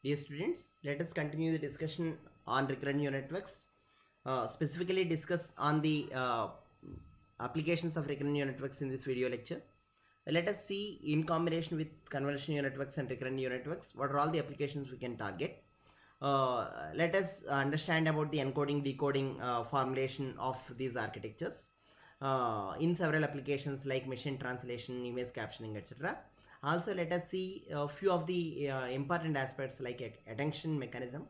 Dear students, let us continue the discussion on recurrent neural networks. Specifically discuss on the applications of recurrent neural networks in this video lecture. Let us see in combination with convolutional neural networks and recurrent neural networks what are all the applications we can target. Let us understand about the encoding decoding formulation of these architectures in several applications like machine translation, image captioning, etc. Also, let us see a few of the important aspects like attention mechanism,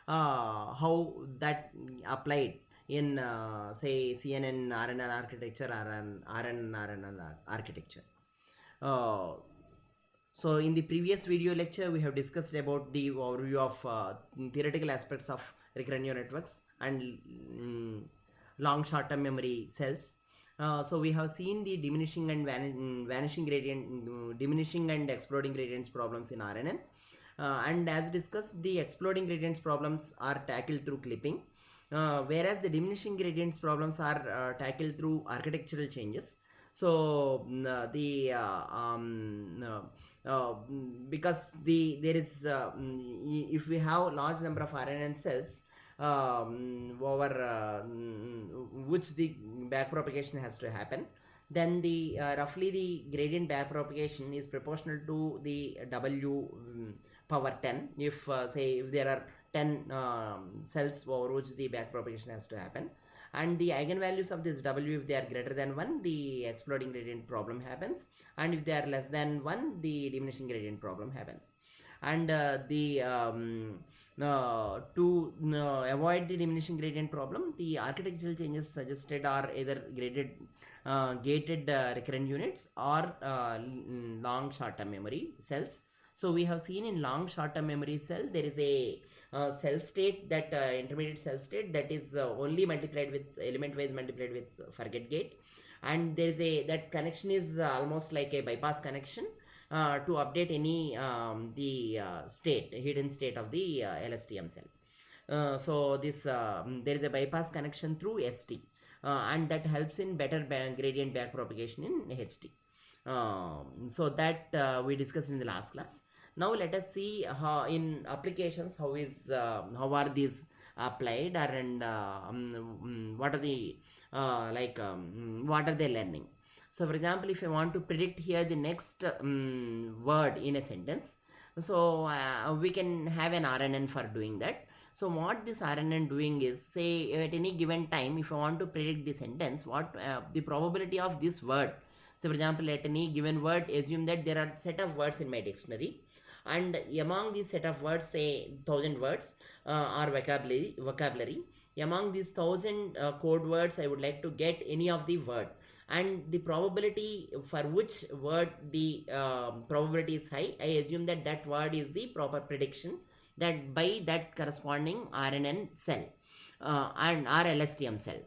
how that applied in say CNN RNN architecture or an RNN architecture. Uh, so in the previous video lecture, we have discussed about the overview of theoretical aspects of recurrent neural networks and long short-term memory cells. So we have seen the diminishing and vanishing gradient, diminishing and exploding gradients problems in RNN. And as discussed, the exploding gradients problems are tackled through clipping, whereas the diminishing gradients problems are tackled through architectural changes. So because there is if we have large number of RNN cells over which the backpropagation has to happen, then the roughly the gradient backpropagation is proportional to the W power 10. If say if there are 10 cells over which the backpropagation has to happen, and the eigenvalues of this W, if they are greater than 1, the exploding gradient problem happens, and if they are less than 1, the diminishing gradient problem happens. And to avoid the diminishing gradient problem, the architectural changes suggested are either gated recurrent units or long short-term memory cells. So we have seen in long short-term memory cell there is a cell state, that intermediate cell state, that is only multiplied with element wise multiplied with forget gate, and there is that connection is almost like a bypass connection to update any the hidden state of the LSTM cell. So this there is a bypass connection through ST, and that helps in better gradient back propagation in HT. So that we discussed in the last class. Now let us see how in applications how are these applied, and what are the what are they learning. So for example, if I want to predict here the next word in a sentence, so we can have an RNN for doing that. So what this RNN doing is, say at any given time, if I want to predict the sentence, what the probability of this word. So for example, at any given word, assume that there are set of words in my dictionary, and among these set of words, say 1000 words or vocabulary. Among these 1000 code words, I would like to get any of the word, and the probability for which word the probability is high, I assume that that word is the proper prediction that by that corresponding RNN cell and or LSTM cell.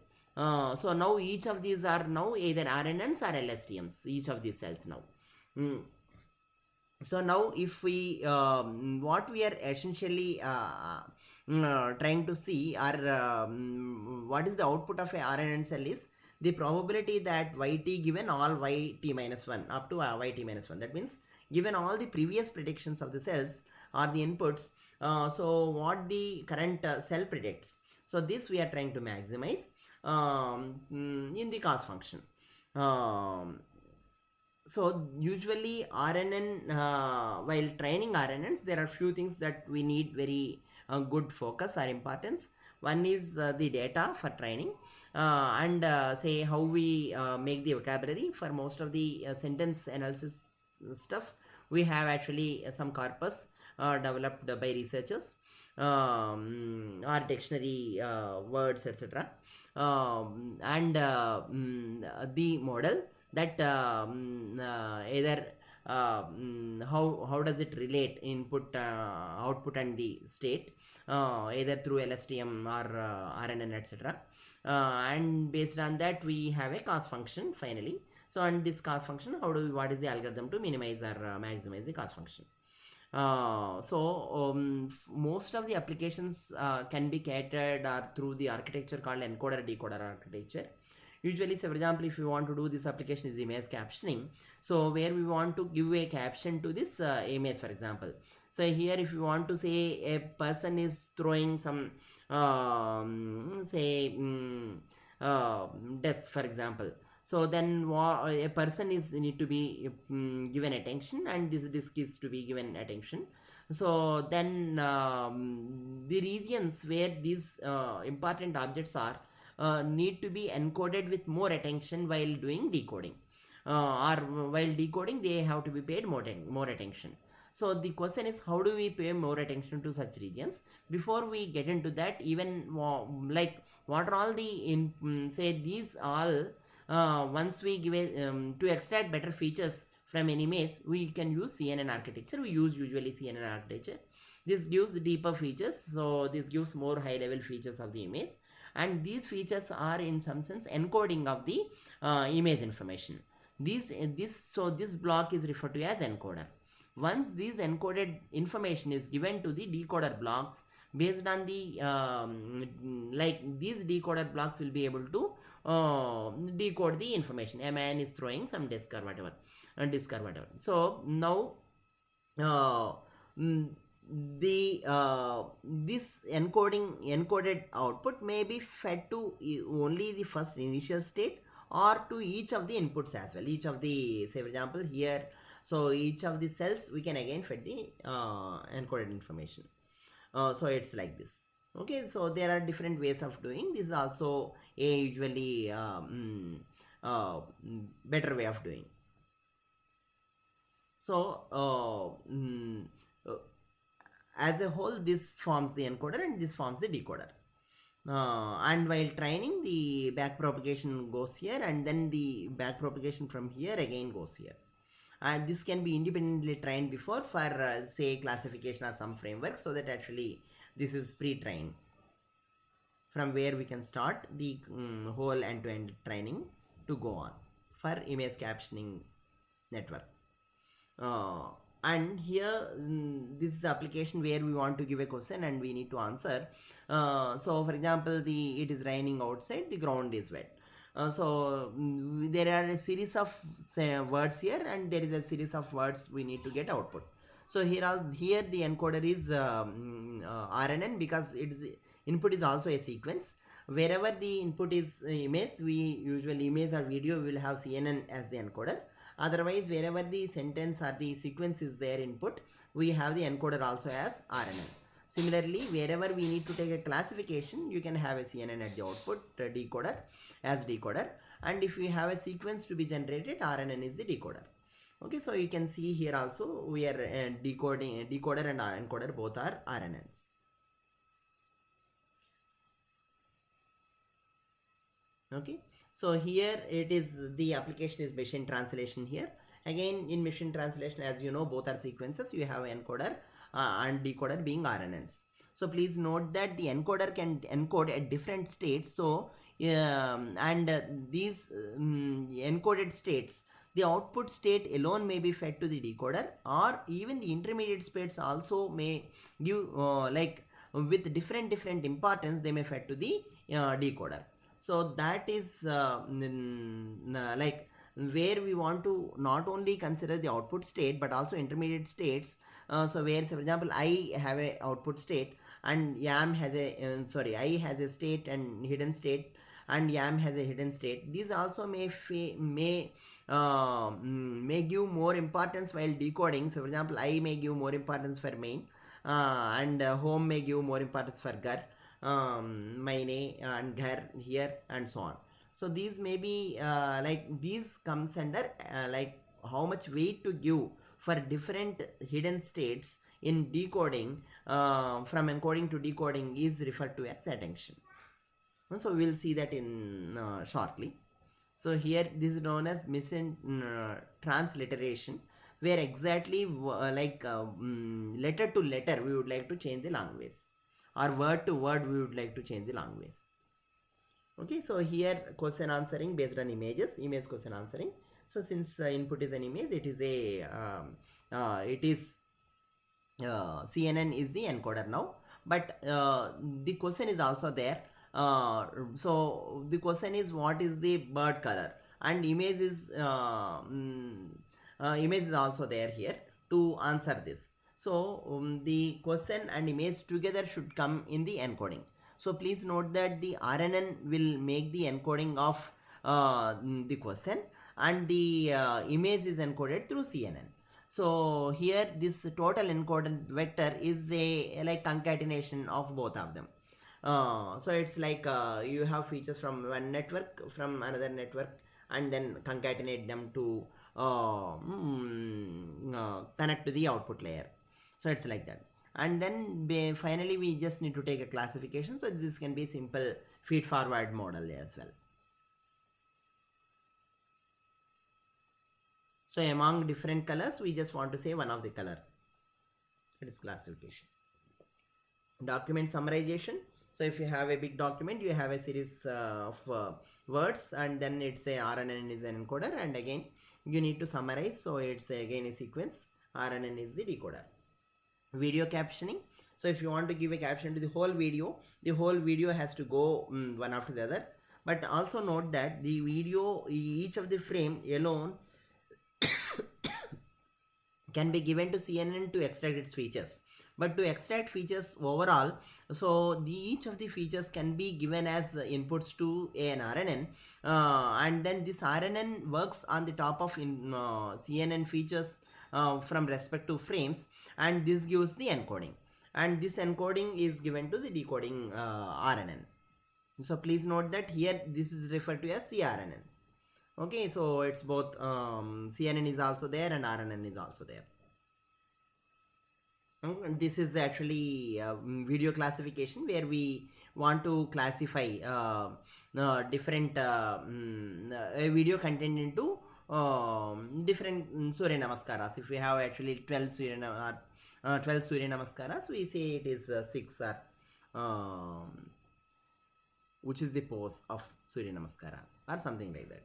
So now each of these are now either RNNs or LSTMs, each of these cells now. So now if we what we are essentially trying to see are what is the output of a RNN cell is the probability that yt given all yt minus 1 up to yt minus 1. That means given all the previous predictions of the cells or the inputs, so what the current cell predicts. So this we are trying to maximize in the cost function. So usually RNN, while training RNNs, there are few things that we need very good focus or importance. One is the data for training, and say how we make the vocabulary. For most of the sentence analysis stuff, we have actually some corpus developed by researchers, or dictionary words, etc. And the model that either how does it relate input output and the state, either through LSTM or RNN, etc. And based on that we have a cost function finally. So on this cost function, what is the algorithm to minimize or maximize the cost function. Most of the applications can be catered through the architecture called encoder decoder architecture. Usually, say for example, if you want to do this application is image captioning, so where we want to give a caption to this image, for example. So here if you want to say a person is throwing some say desk, for example, so then a person is need to be given attention, and this disk is to be given attention. So then the regions where these important objects are need to be encoded with more attention while doing decoding, or while decoding they have to be paid more attention. So the question is, how do we pay more attention to such regions? Before we get into that, even like what are all the say these all once we give to extract better features from an image, we can use CNN architecture. We use usually CNN architecture. This gives deeper features, so this gives more high level features of the image, and these features are in some sense encoding of the image information. This block is referred to as encoder. Once this encoded information is given to the decoder blocks, based on the like these decoder blocks will be able to decode the information. A man is throwing some disk or whatever, so now uh, mm, the this encoded output may be fed to only the first initial state, or to each of the inputs as well. Each of the, say for example here, so each of the cells we can again fed the encoded information. So it's like this. Okay, so there are different ways of doing this. Is also a usually better way of doing. So as a whole, this forms the encoder and this forms the decoder. And while training, the back propagation goes here, and then the back propagation from here again goes here. And this can be independently trained before for say classification or some framework, so that actually this is pre-trained, from where we can start the whole end-to-end training to go on for image captioning network. And here this is the application where we want to give a question and we need to answer. So for example, it is raining outside, the ground is wet. So there are a series of words here, and there is a series of words we need to get output. So here the encoder is RNN, because its input is also a sequence. Wherever the input is image, we usually image or video will have CNN as the encoder. Otherwise, wherever the sentence or the sequence is their input, we have the encoder also as RNN. Similarly, wherever we need to take a classification, you can have a CNN at the output, decoder as decoder. And if we have a sequence to be generated, RNN is the decoder. Okay, so you can see here also we are decoder and encoder both are RNNs. Okay, so here it is, the application is machine translation here. Again, in machine translation, as you know, both are sequences. You have encoder and decoder being RNNs. So please note that the encoder can encode at different states. So these encoded states, the output state alone may be fed to the decoder, or even the intermediate states also may give like with different importance, they may fed to the decoder. So that is like where we want to not only consider the output state but also intermediate states. So where, say for example, I have a output state, and YAM has a I has a state and hidden state, and YAM has a hidden state. These also may give more importance while decoding. So for example, I may give more importance for main, and home may give more importance for gar, maine and ghar here, and so on. So these may be like these comes under like how much weight to give for different hidden states in decoding. From encoding to decoding is referred to as attention. So we'll see that in shortly. So here this is known as transliteration, where exactly like letter to letter we would like to change the language, or word to word we would like to change the language. Okay, so here question answering based on images, image question answering. So since input is an image, it is a CNN is the encoder now, but the question is also there, So the question is, what is the bird color, and image is also there here to answer this. So the question and image together should come in the encoding. So please note that the RNN will make the encoding of the question, and the image is encoded through CNN. So here this total encoded vector is a like concatenation of both of them. So it's like you have features from one network from another network, and then concatenate them to connect to the output layer. So it's like that. And then finally we just need to take a classification. So this can be simple feed forward model as well. So among different colors, we just want to say one of the color. It is classification. Document summarization. So if you have a big document, you have a series of words, and then it's a RNN is an encoder, and again you need to summarize. So it's again a sequence. RNN is the decoder. Video captioning. So if you want to give a caption to the whole video has to go one after the other. But also note that the video, each of the frame alone can be given to CNN to extract its features. But to extract features overall, so each of the features can be given as inputs to an RNN, and then this RNN works on the top of CNN features from respective frames, and this gives the encoding, and this encoding is given to the decoding RNN. So please note that here this is referred to as CRNN. Okay, so it's both CNN is also there and RNN is also there. This is actually video classification, where we want to classify different video content into different Surya Namaskaras. If we have actually 12 Surya Namaskaras, we say it is 6 are which is the pose of Surya Namaskara or something like that.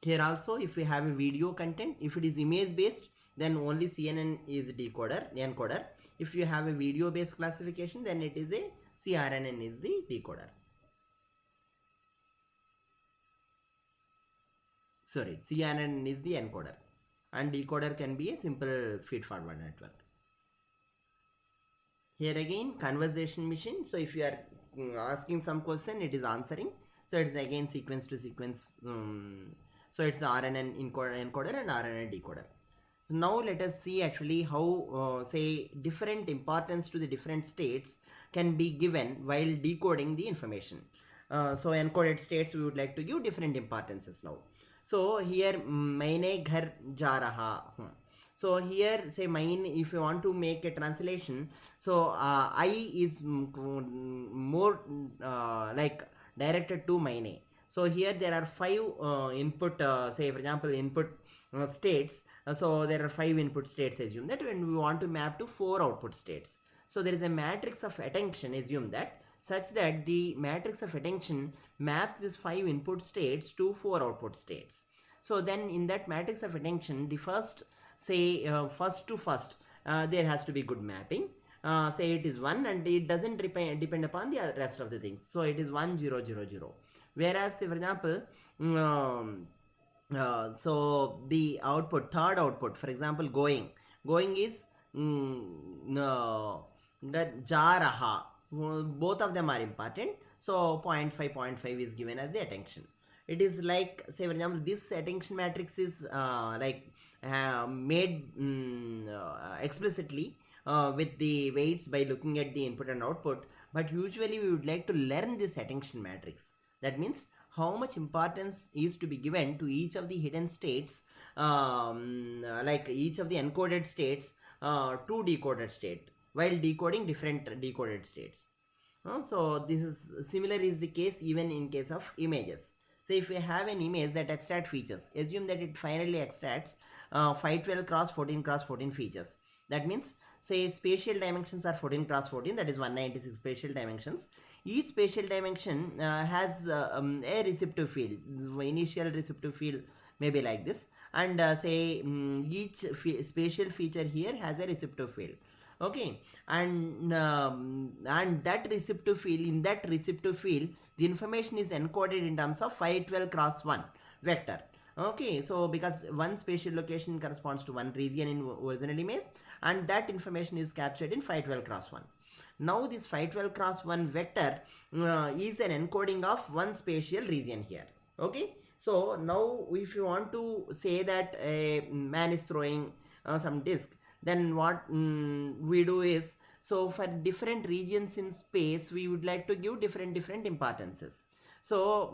Here also, if we have a video content, if it is image based, then only CNN is encoder. If you have a video based classification, then it is a CRNN is the decoder. Sorry, CNN is the encoder, and decoder can be a simple feed forward network. Here again, conversation machine. So if you are asking some question, it is answering. So it's again sequence to sequence. So it's RNN encoder and RNN decoder. So now let us see actually how say different importance to the different states can be given while decoding the information. So encoded states we would like to give different importances now. So here maine ghar ja raha hun. So here say mine, if you want to make a translation, so I is more like directed to mine. So here there are 5 input say for example input states. So there are 5 input states, assume that, and we want to map to 4 output states. So there is a matrix of attention, assume that, such that the matrix of attention maps these 5 input states to 4 output states. So then in that matrix of attention, the first say first to first there has to be good mapping. Say it is 1, and it doesn't depend upon the rest of the things. So it is 1 0 0 0. Whereas say for example so the output, third output, for example going is that ja raha, both of them are important. So 0.5 is given as the attention. It is like say for example this attention matrix is like made explicitly with the weights by looking at the input and output, but usually we would like to learn this attention matrix. That means how much importance is to be given to each of the hidden states, like each of the encoded states to decoded state while decoding different decoded states. So this is similar is the case even in case of images. So if we have an image that extracts features, assume that it finally extracts 512 cross 14 cross 14 features. That means say spatial dimensions are 14 cross 14, that is 196 spatial dimensions. Each spatial dimension has a receptive field. Initial receptive field may be like this, and say each spatial feature here has a receptive field. Okay, and that receptive field, in that receptive field, the information is encoded in terms of 512 cross 1 vector. Okay, so because one spatial location corresponds to one region in original image, and that information is captured in 512 cross 1. Now this 512 cross 1 vector is an encoding of one spatial region here. Okay, so now if you want to say that a man is throwing some disc, then what we do is, so for different regions in space we would like to give different importances. So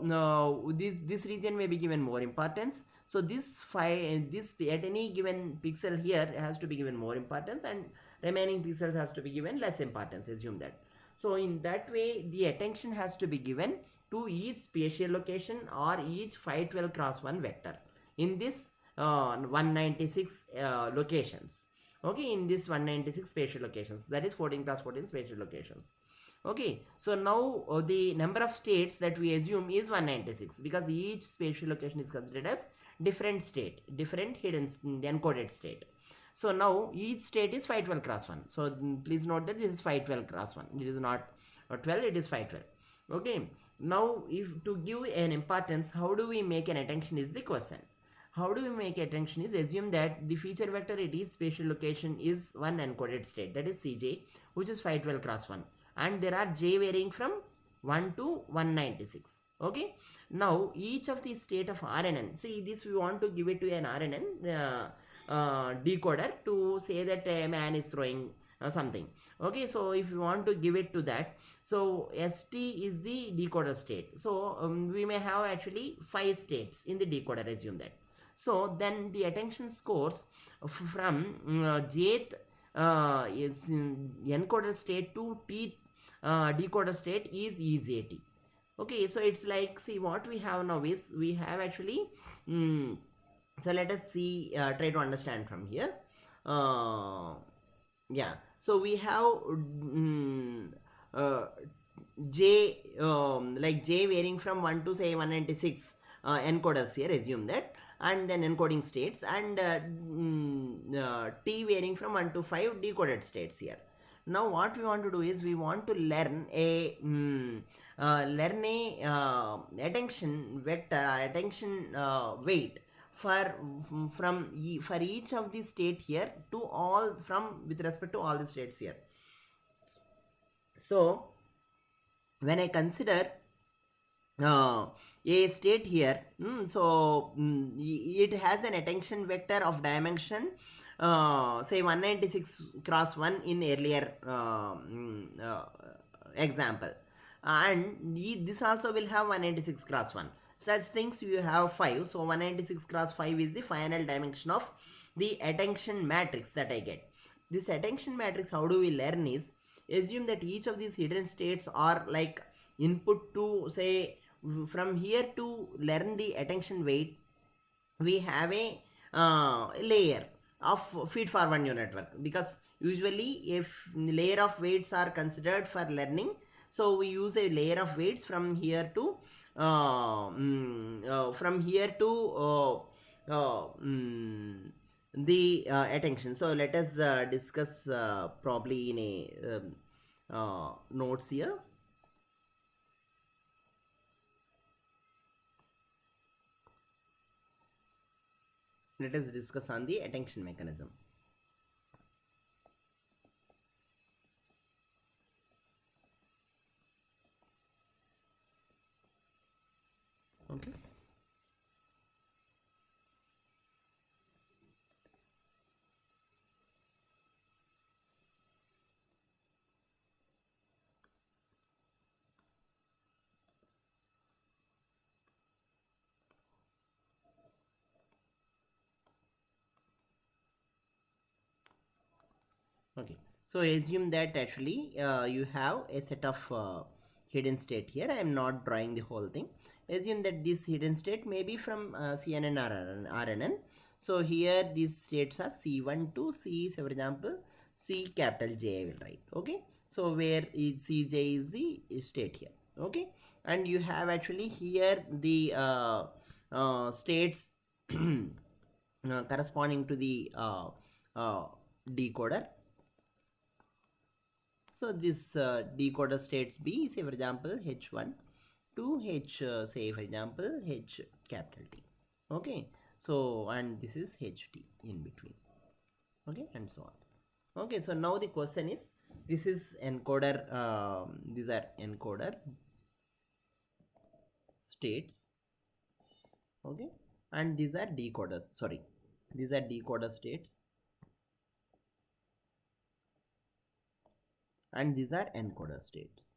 this region may be given more importance, so this at any given pixel here has to be given more importance, and remaining pixels has to be given less importance, assume that. So in that way the attention has to be given to each spatial location or each 512 cross 1 vector in this 196 locations. Okay, in this 196 spatial locations, that is 14 cross 14 spatial locations. Okay, so now the number of states that we assume is 196, because each spatial location is considered as different state, different hidden encoded state. So now each state is 512 cross 1. So please note that this is 512 cross 1. It is not 12, it is 512. Okay, now if to give an importance, how do we make an attention is the question. How do we make attention is, assume that the feature vector at each spatial location is one encoded state, that is Cj, which is 512 cross 1, and there are j varying from 1 to 196. Okay, now each of the state of RNN, see this we want to give it to an RNN decoder to say that a man is throwing something. Okay, so if you want to give it to that, so st is the decoder state. So we may have actually 5 states in the decoder, assume that. So then the attention scores from jth is encoder state to t decoder state is EJT. Okay, so it's like, see what we have now is we have actually so let us see, try to understand from here. Yeah, so we have j like j varying from 1 to say 196 encoders here, assume that, and then encoding states, and t varying from 1 to 5 decoded states here. Now what we want to do is we want to learn a attention vector, attention weight for for each of the state here to all, from with respect to all the states here. So when I consider a state here, it has an attention vector of dimension say 196 cross 1 in earlier example, and this also will have 196 cross 1. Such things you have 5, so 196 cross 5 is the final dimension of the attention matrix that I get. This attention matrix, how do we learn is, assume that each of these hidden states are like input to say, from here to learn the attention weight we have a layer of feed forward neural network, because usually if layer of weights are considered for learning, so we use a layer of weights from here to the attention. So let us discuss probably in a notes here. Let us discuss on the attention mechanism. Okay. Okay, so assume that actually you have a set of hidden state here. I am not drawing the whole thing. Assume that this hidden state may be from CNN or RNN. So here these states are C1 to C, for example, C capital J I will write. Okay, so where is CJ is the state here. Okay, and you have actually here the states corresponding to the decoder. So this decoder states B, say for example H1 to H, say for example H capital T. Okay, so and this is HT in between. Okay, and so on. Okay, so now the question is, this is encoder, these are encoder states. Okay, and these are decoders, sorry, these are decoder states, and these are encoder states.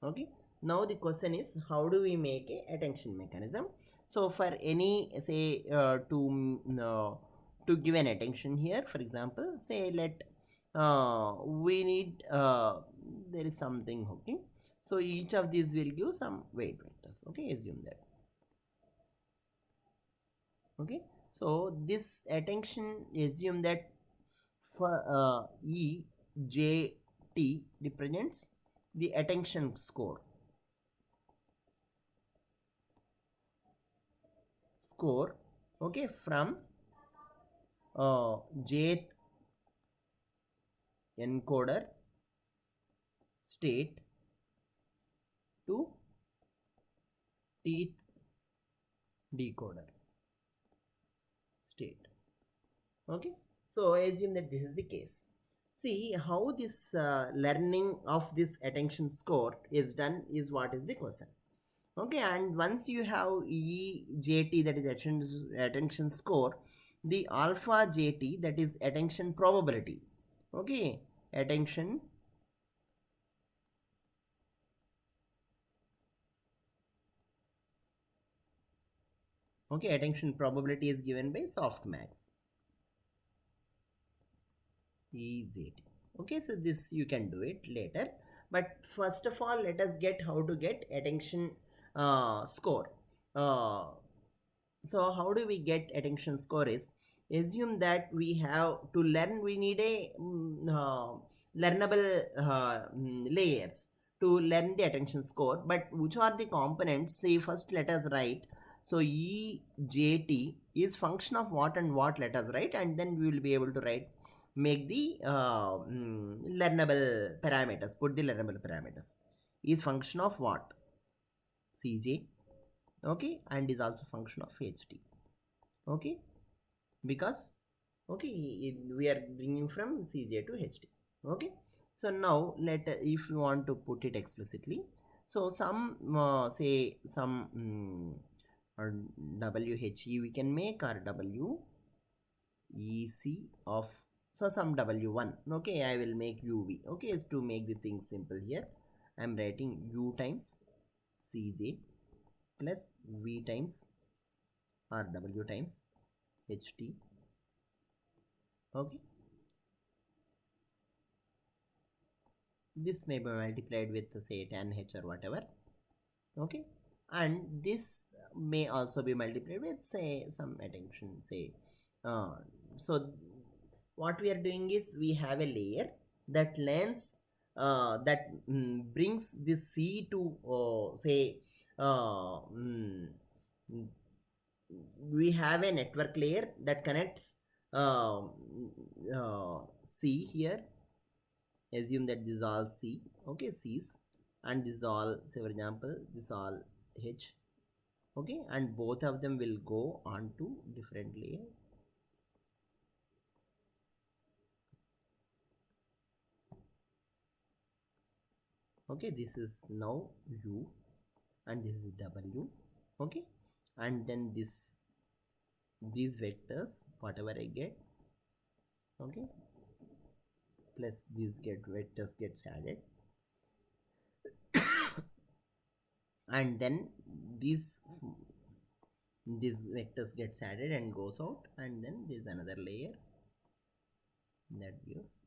Okay, now the question is, how do we make a attention mechanism? So for any, say, to give an attention here, for example, say let we need there is something. Okay, so each of these will give some weight vectors. Okay, assume that. Okay, so this attention, assume that for E J T represents the attention score okay, from jth encoder state to tth decoder state. Okay, so assume that this is the case. See how this learning of this attention score is done is what is the question. Okay, and once you have EJT, that is attention score, the alpha JT, that is attention probability. Okay, attention probability is given by softmax EJT. Okay, so this you can do it later, but first of all let us get how to get attention score. So how do we get attention score is, assume that we have to learn, we need a learnable layers to learn the attention score, but which are the components? Say first let us write, so EJT is function of what and what, let us write, and then we will be able to write, make the learnable parameters, put the learnable parameters is function of what, CJ, okay, and is also function of HT. Okay, because okay, we are bringing from CJ to HT. Okay, so now if you want to put it explicitly, so some say some or WHE we can make, or WEC of, so some W1. Okay, I will make UV. Okay, is to make the thing simple here, I am writing U times CJ plus V times or W times HT. Okay, this may be multiplied with say tan H or whatever. Okay, and this may also be multiplied with say some attention, say so what we are doing is, we have a layer that lens that brings this C to say we have a network layer that connects C here. Assume that this is all C. Okay, C's, and this is all, say for example, this is all H. Okay, and both of them will go on to different layer. Okay, this is now U and this is W. Okay, and then these vectors, whatever I get, okay, plus these vectors gets added, and then these vectors gets added and goes out, and then there's another layer that gives.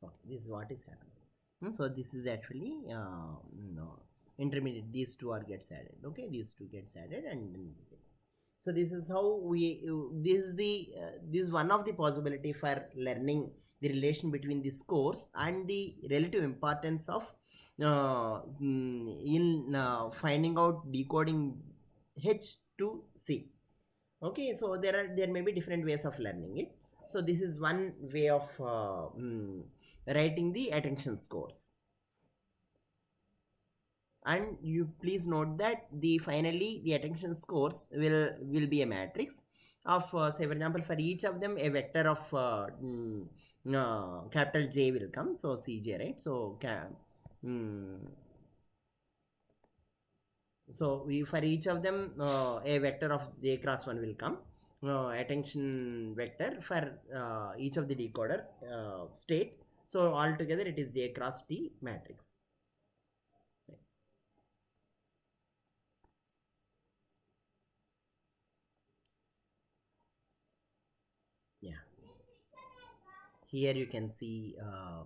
Okay, this is what is happening. So this is actually no, intermediate, these two are gets added. Okay, these two gets added, and then so this is how we this is the this is one of the possibility for learning the relation between the scores and the relative importance of in finding out decoding H to C. Okay, so there may be different ways of learning it. So this is one way of writing the attention scores. And you please note that the finally the attention scores will be a matrix of say for example for each of them a vector of capital J will come, so Cj, right? So so we for each of them a vector of J cross 1 will come, attention vector for each of the decoder state, so altogether it is J cross T matrix. Yeah, here you can see the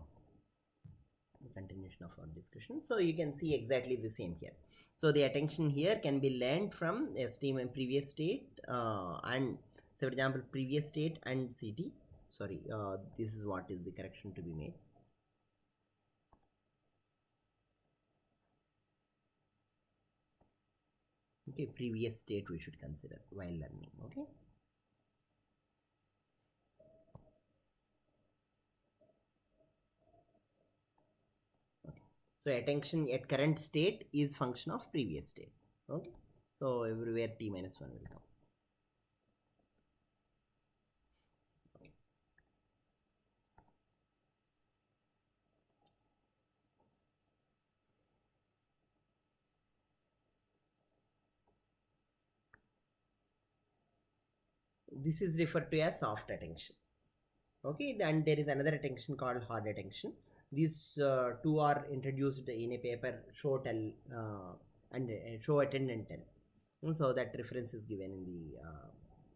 continuation of our discussion. So you can see exactly the same here. So the attention here can be learned from ST and previous state and so for example previous state and CT. Sorry, this is what is the correction to be made. Okay, previous state we should consider while learning. Okay. So attention at current state is function of previous state. Okay. So everywhere T minus 1 will come. This is referred to as soft attention. Okay, then there is another attention called hard attention. These two are introduced in a paper, show tell and show attend and tell. So that reference is given in the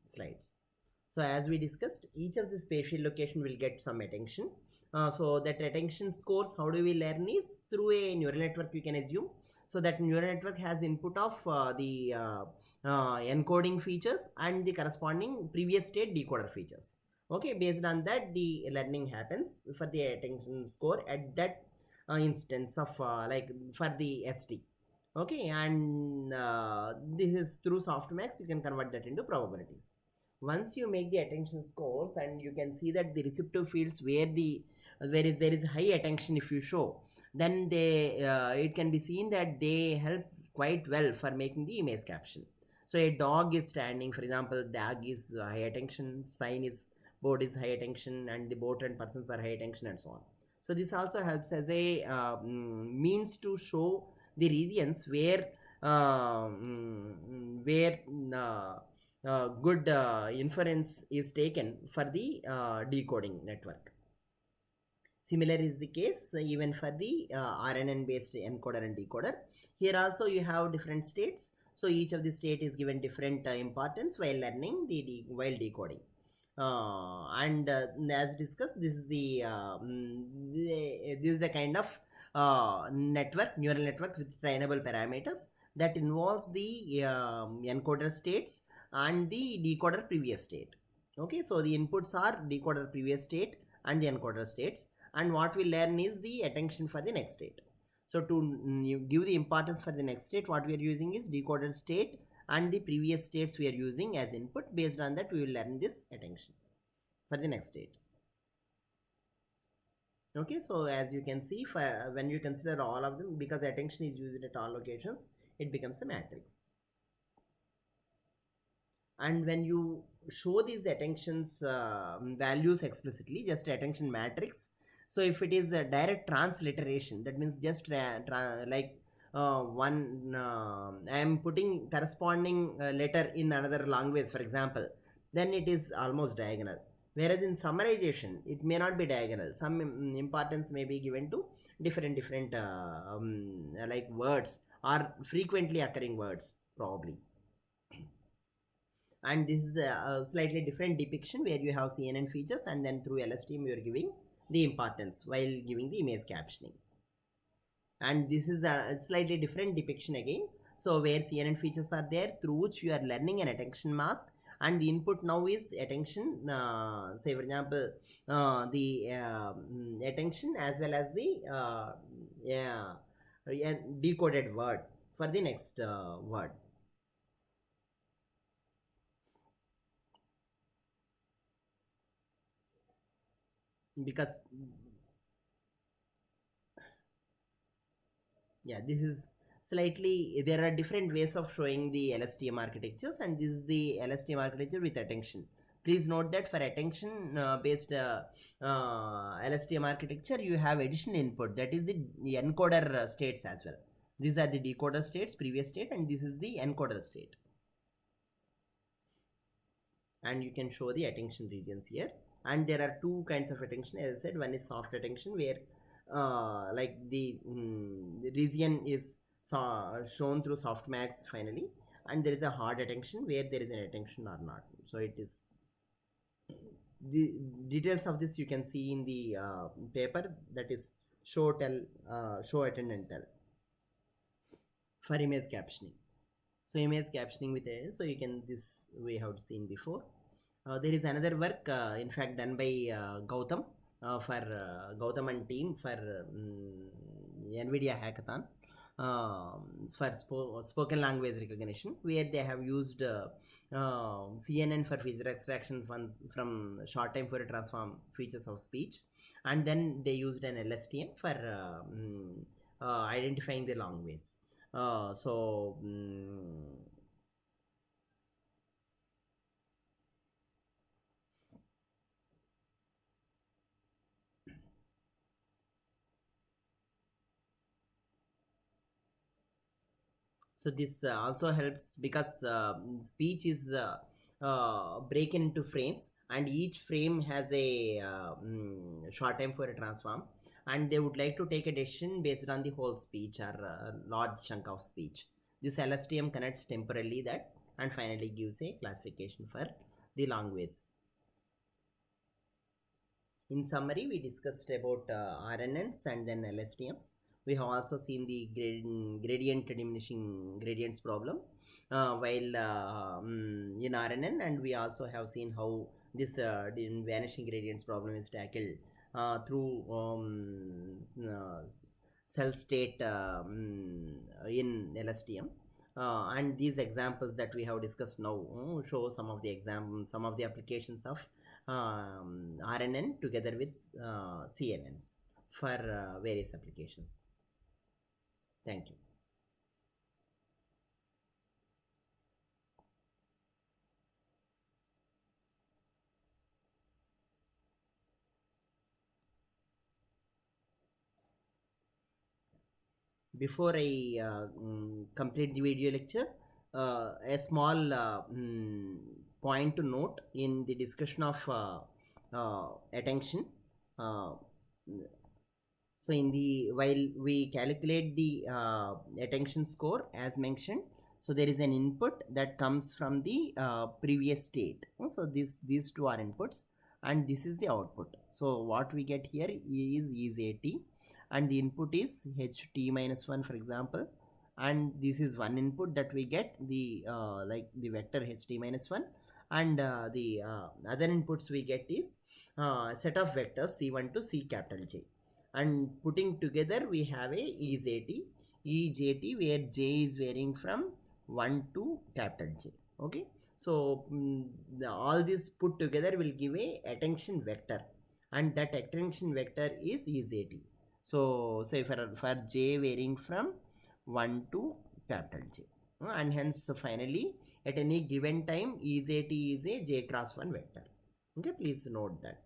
slides. So as we discussed, each of the spatial location will get some attention. So that attention scores, how do we learn is through a neural network, you can assume. So that neural network has input of the encoding features and the corresponding previous state decoder features. Okay, based on that the learning happens for the attention score at that instance of like for the ST. Okay, and this is through softmax you can convert that into probabilities. Once you make the attention scores and you can see that the receptive fields where there is high attention, if you show, then they it can be seen that they help quite well for making the image caption. So a dog is standing, for example, dog is high attention, sign is board is high attention, and the boat and persons are high attention, and so on. So this also helps as a means to show the regions where where good inference is taken for the decoding network. Similar is the case even for the RNN based encoder and decoder. Here also you have different states. So each of the state is given different importance while learning while decoding. And as discussed, this is this is a kind of neural network with trainable parameters that involves the encoder states and the decoder previous state. Okay, so the inputs are decoder previous state and the encoder states, and what we learn is the attention for the next state. So to give the importance for the next state, what we are using is decoder state and the previous states we are using as input. Based on that we will learn this attention for the next state. Okay, so as you can see, when you consider all of them, because attention is used at all locations, it becomes a matrix. And when you show these attentions values explicitly, just attention matrix, so if it is a direct transliteration, that means just like I am putting corresponding letter in another language, for example, then it is almost diagonal. Whereas in summarization, it may not be diagonal. Some importance may be given to different like words or frequently occurring words probably. And this is a slightly different depiction where you have CNN features and then through LSTM you are giving the importance while giving the image captioning. And this is a slightly different depiction again. So where CNN features are there through which you are learning an attention mask, and the input now is attention, say for example the attention as well as the and decoded word for the next word. Because yeah, this is slightly, there are different ways of showing the LSTM architectures, and this is the LSTM architecture with attention. Please note that for attention based LSTM architecture, you have additional input, that is the encoder states as well. These are the decoder states, previous state, and this is the encoder state. And you can show the attention regions here. And there are two kinds of attention, as I said. One is soft attention, where like the region is shown through softmax finally, and there is a hard attention where there is an attention or not. So it is, the details of this you can see in the paper, that is show tell, show attend and tell, for image captioning. So image captioning with a, so you can, this we have seen before. There is another work, in fact, done by Gautam, for Gautam and team for NVIDIA hackathon, for spoken language recognition, where they have used CNN for feature extraction from short time for a transform features of speech, and then they used an LSTM for identifying the long ways. So so this also helps because speech is breaking into frames, and each frame has a short time for a transform, and they would like to take a decision based on the whole speech or a large chunk of speech. This LSTM connects temporarily that, and finally gives a classification for the language. In summary, we discussed about RNNs and then LSTMs. We have also seen the gradient diminishing gradients problem while in RNN, and we also have seen how this vanishing gradients problem is tackled through cell state in LSTM. And these examples that we have discussed now show some of the examples, some of the applications of RNN together with CNNs for various applications. Thank you. Before I complete the video lecture, a small point to note in the discussion of attention. Uh, so in the, while we calculate the attention score as mentioned, so there is an input that comes from the previous state. So these two are inputs, and this is the output. So what we get here is AT, and the input is HT minus 1, for example, and this is one input that we get, the like the vector HT minus 1, and the other inputs we get is set of vectors C1 to C capital J, and putting together we have a EJT, where J is varying from 1 to capital J. Okay, so all this put together will give a attention vector, and that attention vector is EJT. So say for J varying from 1 to capital J, and hence finally at any given time EJT is a J cross 1 vector. Okay, please note that.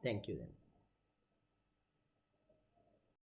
Thank you then.